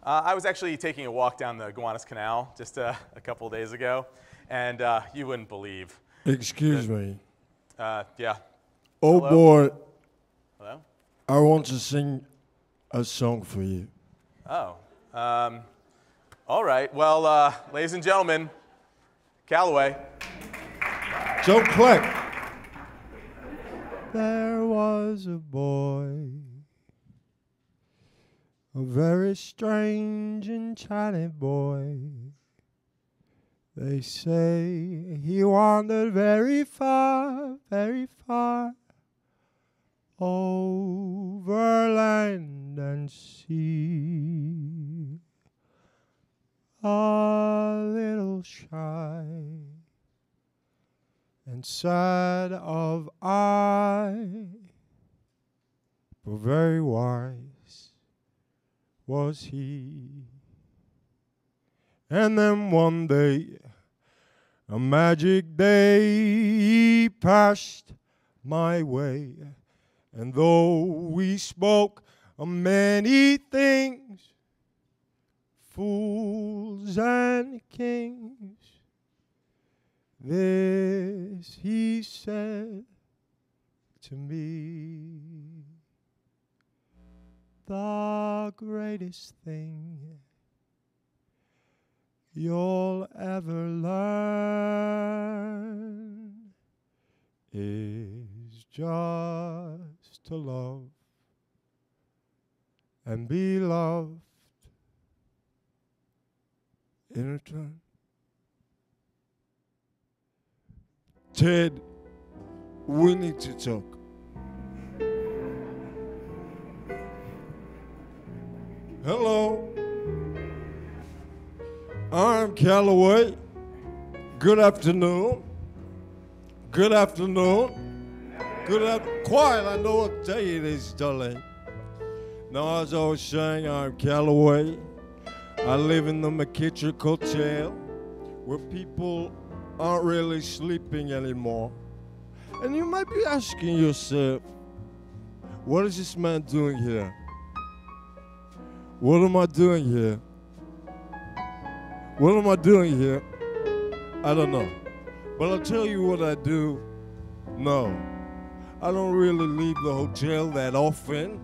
I was actually taking a walk down the Gowanus Canal just a couple of days ago, and you wouldn't believe. Excuse me. Yeah. Oh Hello? boy, Hello? I want to sing a song for you. Oh. All right. Well, ladies and gentlemen, Calloway. Don't clap. There was a boy, a very strange enchanted boy. They say he wandered very far, over land and sea. A little shy and sad of eye, but very wise was he. And then one day, a magic day, he passed my way. And though we spoke of many things, fools and kings, this he said to me: the greatest thing you'll ever learn is just to love and be loved in return. Ted, we need to talk. Hello, I'm Calloway. Good afternoon. Good afternoon. Quiet, I know what day it is, darling. Now, as I was saying, I'm Calloway. I live in the McKittrick Hotel, where people aren't really sleeping anymore. And you might be asking yourself, what is this man doing here? What am I doing here? What am I doing here? I don't know. But I'll tell you what I do. No, I don't really leave the hotel that often.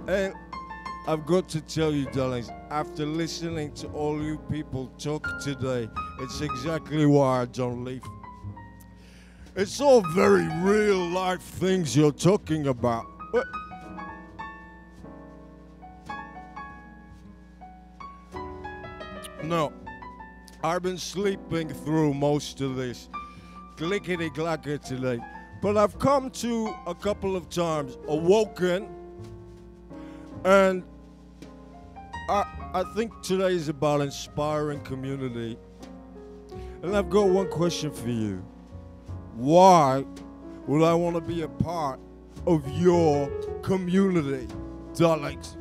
And I've got to tell you, darlings, after listening to all you people talk today, it's exactly why I don't leave. It's all very real life things you're talking about. What? No, I've been sleeping through most of this clickety-clacker today. But I've come to a couple of times, awoken, and I think today is about inspiring community. And I've got one question for you. Why would I want to be a part of your community, darlings?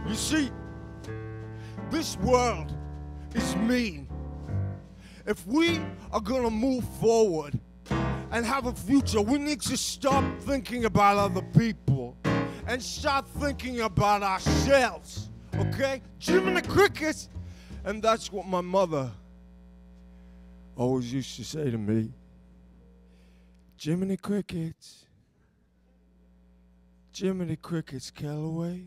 You see, this world is mean. If we are gonna move forward and have a future, we need to stop thinking about other people and start thinking about ourselves, okay? Jiminy Crickets. And that's what my mother always used to say to me. Jiminy Crickets. Jiminy Crickets, Calloway.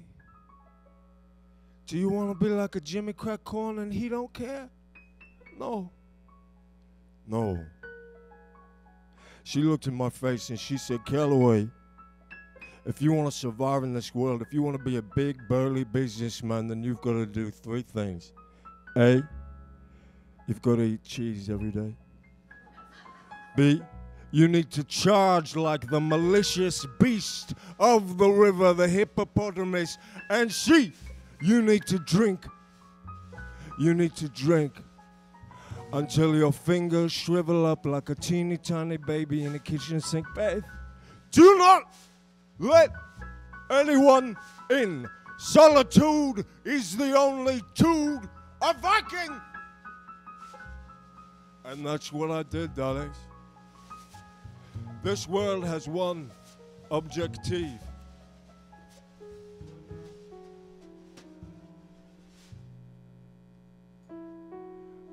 Do you want to be like a Jimmy Crack Corn and he don't care? No. No. She looked in my face and she said, Calloway, if you want to survive in this world, if you want to be a big, burly businessman, then you've got to do three things. A, you've got to eat cheese every day. B, you need to charge like the malicious beast of the river, the hippopotamus. And C, you need to drink. You need to drink until your fingers shrivel up like a teeny tiny baby in a kitchen sink bath. Do not let anyone in. Solitude is the only tude a Viking. And that's what I did, darlings. This world has one objective.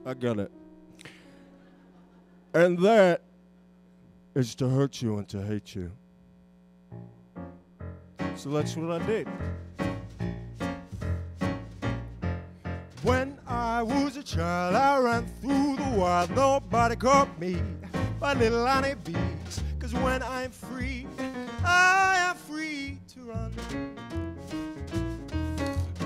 I get it. And that is to hurt you and to hate you. So that's what I did. When I was a child, I ran through the wild. Nobody caught me by little honeybees. 'Cause when I'm free, I am free to run.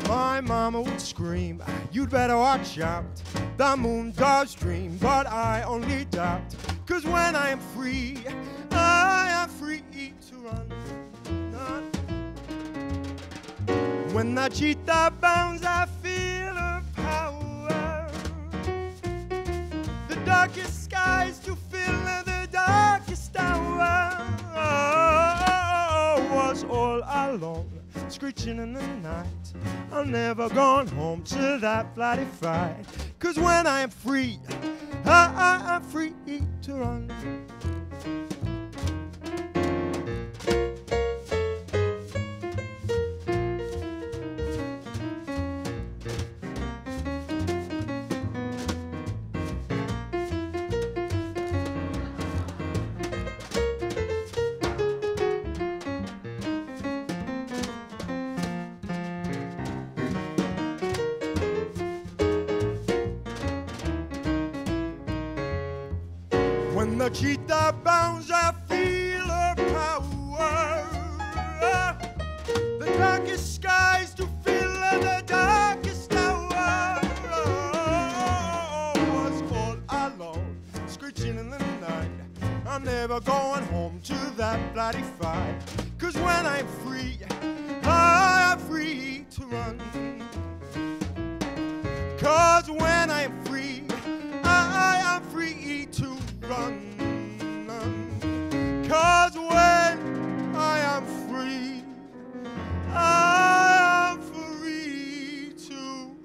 My mama would scream, you'd better watch out. The moon does dream, but I only doubt. 'Cause when I am free, I am free to run. When the cheetah bounds, I feel her power. The darkest skies to fill the darkest hour. Was all alone, screeching in the night. I'm never going home to that bloody fight. 'Cause when I am free, I am free to run. When the cheetah bounds, I feel her power. The darkest skies to fill the darkest hour. Was all alone, screeching in the night. I'm never going home to that bloody fight. 'Cause when I'm free, I'm free to run. 'Cause when I'm free, I am free to run. 'Cause when I am free, I am free to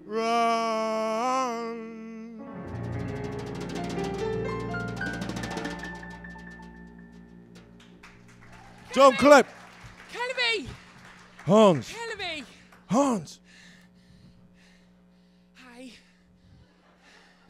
run. Don't clap. Calloway! Hans. Calloway! Hans. Hi.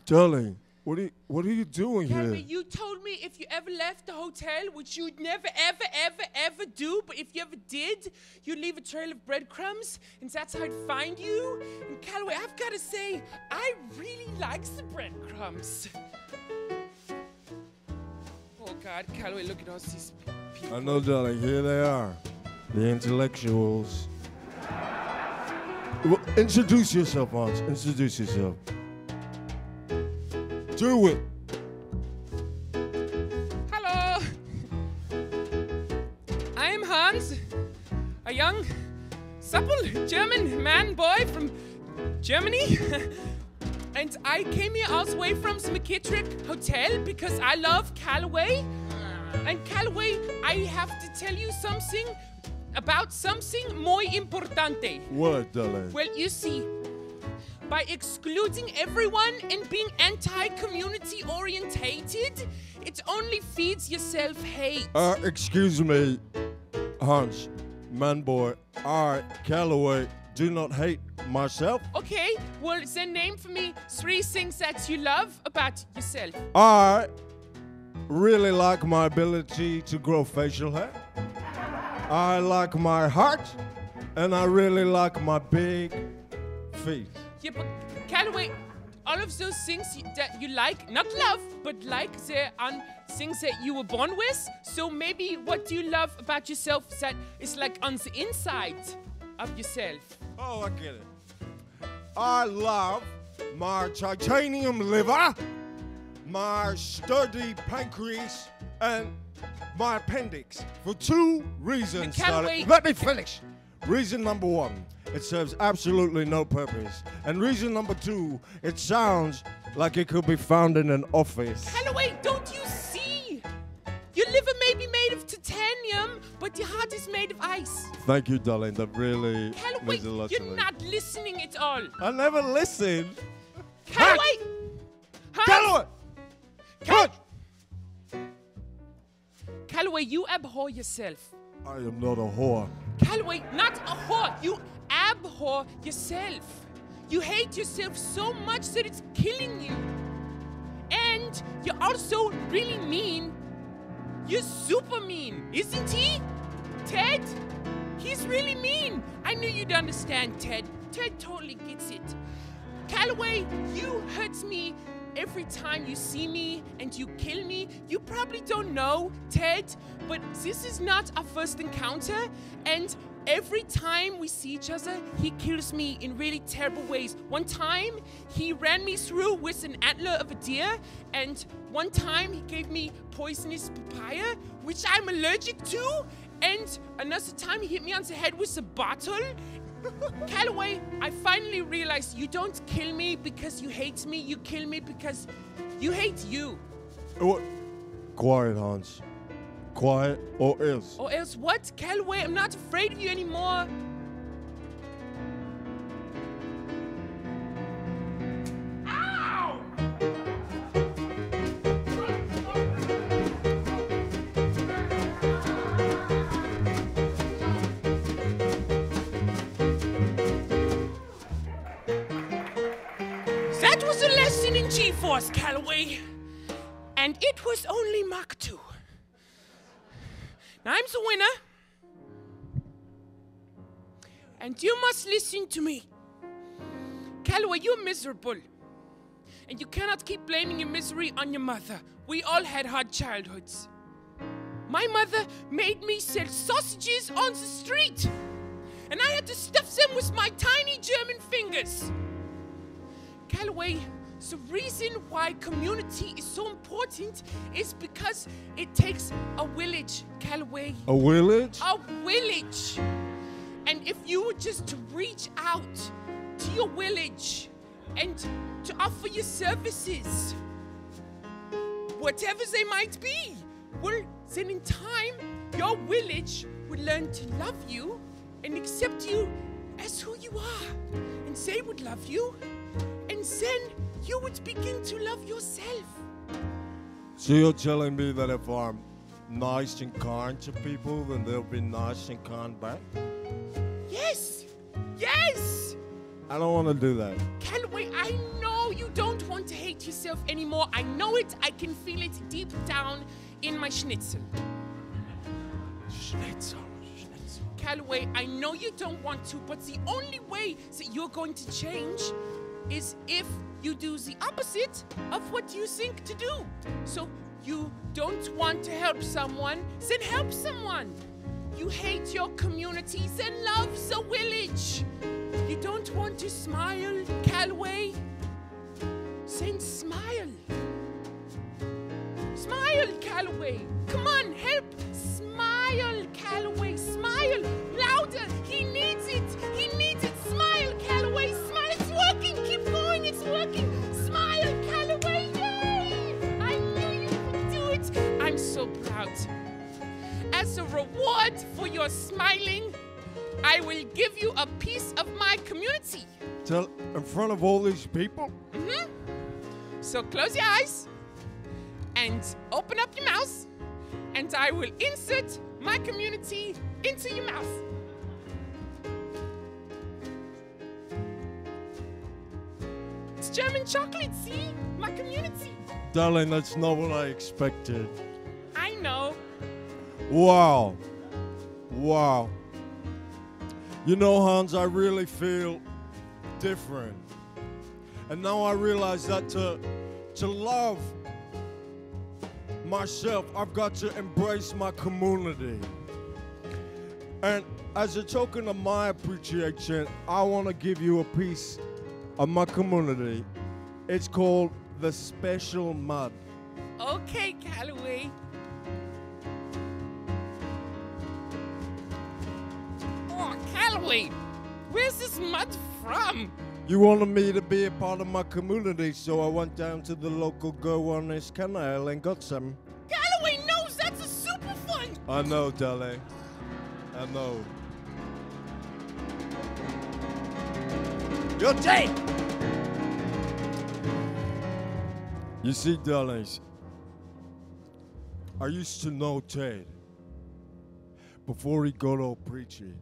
Darling, what are you doing Calloway, here? you told me if you ever left the hotel, which you'd never, ever, ever, ever do, but if you ever did, you'd leave a trail of breadcrumbs, and that's how I'd find you. And Calloway, I've got to say, I really like the breadcrumbs. Oh God, Calloway, look at all these people. I know, darling, here they are. The intellectuals. Well, introduce yourself, Hans. Introduce yourself. Do it. Hello. I am Hans, a young, supple German man boy from Germany. And I came here all the way from the McKittrick Hotel because I love Calloway. And Calloway, I have to tell you something about something muy importante. What, darling? Well, you see, by excluding everyone and being anti-community orientated, it only feeds your self-hate. Excuse me, Hans, man boy. I, Calloway, do not hate myself. Okay, well, then name for me 3 things that you love about yourself. I really like my ability to grow facial hair. I like my heart, and I really like my big feet. Yeah, but Calloway, all of those things that you like, not love, but like they're on things that you were born with. So maybe what do you love about yourself that is like on the inside of yourself? Oh, I get it. I love my titanium liver, my sturdy pancreas, and my appendix for 2 reasons. Calloway. Let me finish. Reason number 1, it serves absolutely no purpose. And reason number 2, it sounds like it could be found in an office. Calloway, don't you see? Your liver may be made of titanium, but your heart is made of ice. Thank you, darling. That really Calloway, means a lot to you're me. not listening at all. I never listen. Calloway! Calloway! Cut! Calloway, you abhor yourself. I am not a whore. Calloway, not a whore. You abhor yourself. You hate yourself so much that it's killing you. And you're also really mean. You're super mean, isn't he? Ted? He's really mean. I knew you'd understand, Ted. Ted totally gets it. Calloway, you hurt me every time you see me and you kill me. You probably don't know, Ted, but this is not our first encounter, and every time we see each other, he kills me in really terrible ways. One time, he ran me through with an antler of a deer, and one time he gave me poisonous papaya, which I'm allergic to, and another time he hit me on the head with a bottle. Calloway, I finally realized you don't kill me because you hate me. You kill me because you hate you. What? Quiet, Hans. Quiet, or else. Or else what? Calloway, I'm not afraid of you anymore. Ow! That was a lesson in G-Force, Calloway. And it was only Mach 2. Now I'm the winner. And you must listen to me. Calloway, you're miserable. And you cannot keep blaming your misery on your mother. We all had hard childhoods. My mother made me sell sausages on the street. And I had to stuff them with my tiny German fingers. Calloway, the reason why community is so important is because it takes a village, Calloway. A village? A village. And if you were just to reach out to your village and to offer your services, whatever they might be, well, then in time, your village would learn to love you and accept you as who you are. And they would love you. And then you would begin to love yourself. So you're telling me that if I'm nice and kind to people, then they'll be nice and kind back? Yes! Yes! I don't want to do that. Calloway, I know you don't want to hate yourself anymore. I know it. I can feel it deep down in my schnitzel. Schnitzel. Calloway, I know you don't want to, but the only way that you're going to change is if you do the opposite of what you think to do. So you don't want to help someone, then help someone. You hate your community, then love the village. You don't want to smile, Calloway, then smile. Smile, Calloway. Come on, help. Smile, Calloway. Smile. Louder. He needs it. He needs it. Smile, Calloway. Smile. It's working. Keep going. It's working. Smile, Calloway. Yay! I knew you could do it. I'm so proud. As a reward for your smiling, I will give you a piece of my community. Tell in front of all these people? Mm-hmm. So close your eyes and open up your mouth, and I will insert my community into your mouth. It's German chocolate, see? My community. Darling, that's not what I expected. I know. Wow. Wow. You know, Hans, I really feel different. And now I realize that to love myself, I've got to embrace my community. And as a token of my appreciation, I want to give you a piece of my community. It's called the special mud. Okay, Calloway. Oh, Calloway, where's this mud from? You wanted me to be a part of my community, so I went down to the local Gowanus canal and got some. Calloway knows that's a super fun. I know, darling. I know. Your take! You see, darlings, I used to know Ted before he got all preachy.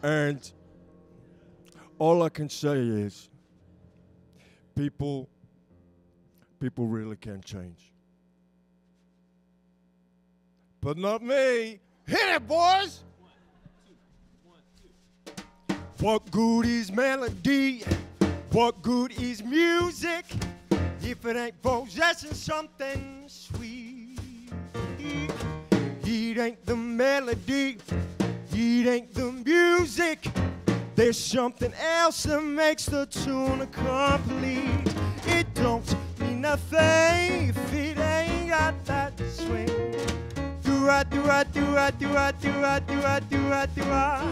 And all I can say is people really can change. But not me. Hit it, boys! 1, 2, 1, 2. What good is melody? What good is music if it ain't possessing something sweet? It ain't the melody, it ain't the music. There's something else that makes the tune complete. It don't mean nothing if it ain't got that swing. Do-ah, do-ah, do-ah, do-ah, do-ah, do-ah, do-ah, do-ah.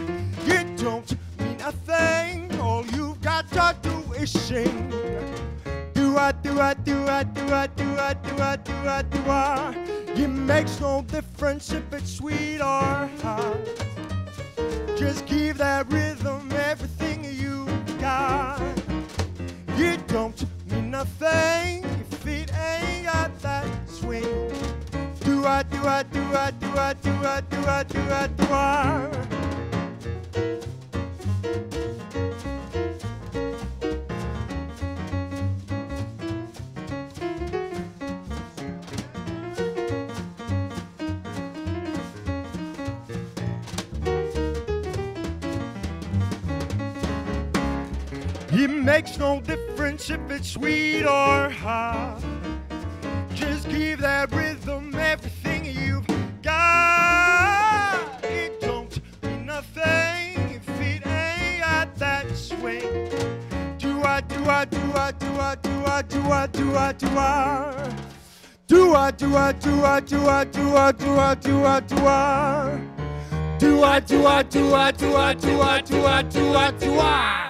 It don't mean a thing. All you've got to do is sing. Do-ah, do-ah, do-ah, do-ah, do-ah, do-ah, do-ah, do-ah. It makes no difference if it's sweet or hot. Just give that rhythm everything you got. It don't mean nothing if it ain't got that swing. Do-ah, do-ah, do-ah, do-ah, do-ah, do-ah, do-ah, do-ah. It makes no difference if it's sweet or hot. Just give that rhythm everything you've got. It don't mean nothing if it ain't got that swing. Do-ah, do-ah, do-ah, do-ah, do-ah, do-ah, do-ah, do-ah. Do-ah, do-ah, do-ah, do-ah, do-ah, do-ah, do-ah, do-ah. Do-ah, do-ah, do-ah, do-ah, do-ah, do-ah, do-ah, do-ah.